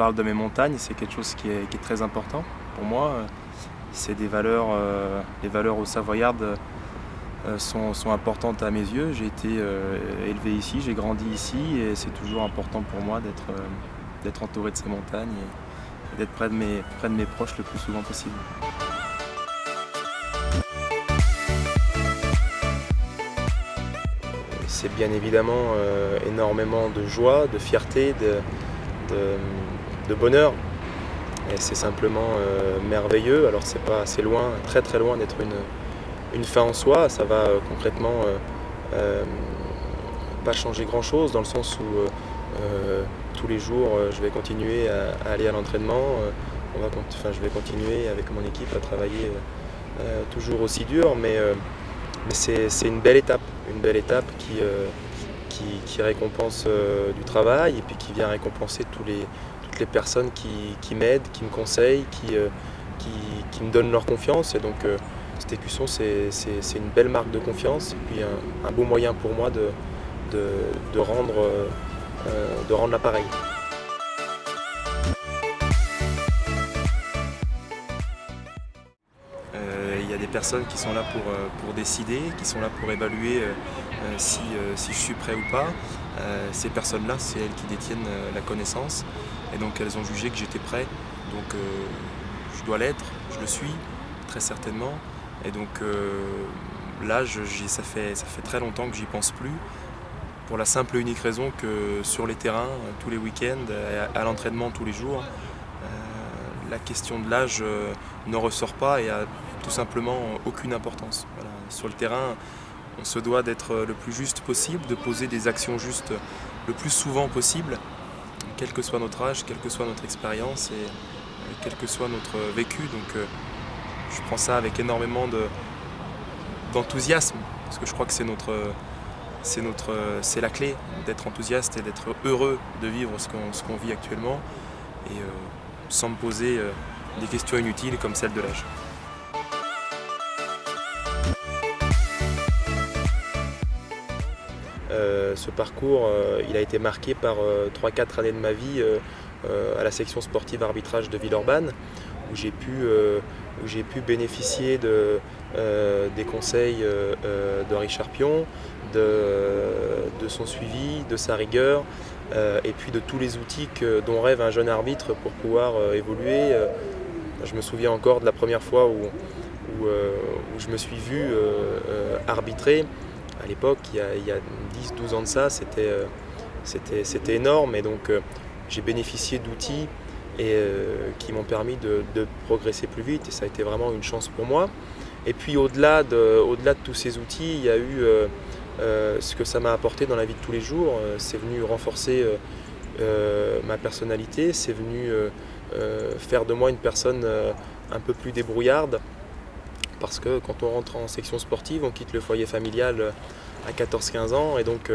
parle de mes montagnes, c'est quelque chose qui est très important pour moi. C'est des valeurs, les valeurs aux Savoyardes sont importantes à mes yeux. J'ai été élevé ici, j'ai grandi ici et c'est toujours important pour moi d'être entouré de ces montagnes et d'être près de mes proches le plus souvent possible. C'est bien évidemment énormément de joie, de fierté, de bonheur. Et c'est simplement merveilleux. Alors c'est loin, très très loin d'être une fin en soi. Ça va concrètement pas changer grand chose dans le sens où tous les jours je vais continuer à aller à l'entraînement. Je vais continuer avec mon équipe à travailler toujours aussi dur, mais c'est une belle étape qui récompense du travail et puis qui vient récompenser toutes les personnes qui m'aident, qui me conseillent, qui me donnent leur confiance. Et donc cette écusson, c'est une belle marque de confiance et puis un beau moyen pour moi de rendre l'appareil. Il y a des personnes qui sont là pour décider, qui sont là pour évaluer si je suis prêt ou pas. Ces personnes-là, c'est elles qui détiennent la connaissance et donc elles ont jugé que j'étais prêt. Donc je dois l'être, je le suis très certainement. Et donc là, ça fait très longtemps que j'y pense plus. Pour la simple et unique raison que sur les terrains, tous les week-ends, à l'entraînement tous les jours, la question de l'âge ne ressort pas et a tout simplement aucune importance. Voilà. Sur le terrain, on se doit d'être le plus juste possible, de poser des actions justes le plus souvent possible, quel que soit notre âge, quelle que soit notre expérience et quel que soit notre vécu. Donc je prends ça avec énormément d'enthousiasme, parce que je crois que c'est la clé d'être enthousiaste et d'être heureux de vivre ce qu'on vit actuellement et sans me poser des questions inutiles comme celle de l'âge. Ce parcours, il a été marqué par 3-4 années de ma vie à la section sportive arbitrage de Villeurbanne, où j'ai pu bénéficier des conseils de Richard Pion, de son suivi, de sa rigueur, et puis de tous les outils dont rêve un jeune arbitre pour pouvoir évoluer. Je me souviens encore de la première fois où je me suis vu arbitrer. À l'époque, il y a 10-12 ans de ça, c'était énorme et donc j'ai bénéficié d'outils qui m'ont permis de progresser plus vite et ça a été vraiment une chance pour moi. Et puis au-delà de tous ces outils, il y a eu ce que ça m'a apporté dans la vie de tous les jours. C'est venu renforcer ma personnalité, c'est venu faire de moi une personne un peu plus débrouillarde. Parce que quand on rentre en section sportive, on quitte le foyer familial à 14-15 ans et donc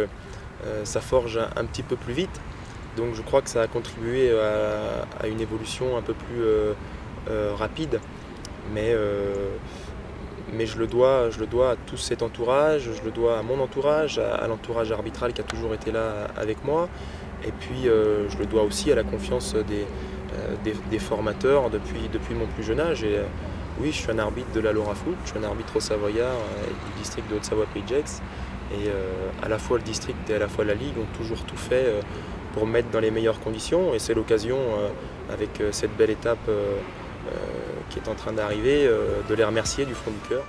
ça forge un petit peu plus vite. Donc je crois que ça a contribué à une évolution un peu plus rapide. Mais je le dois à tout cet entourage, je le dois à mon entourage, à l'entourage arbitral qui a toujours été là avec moi. Et puis je le dois aussi à la confiance des formateurs depuis mon plus jeune âge. Et, oui, je suis un arbitre de la Laura Foot, je suis un arbitre au Savoyard du district de Haute-Savoie-Pays de Gex. Et à la fois le district et à la fois la Ligue ont toujours tout fait pour me mettre dans les meilleures conditions. Et c'est l'occasion, avec cette belle étape qui est en train d'arriver, de les remercier du fond du cœur.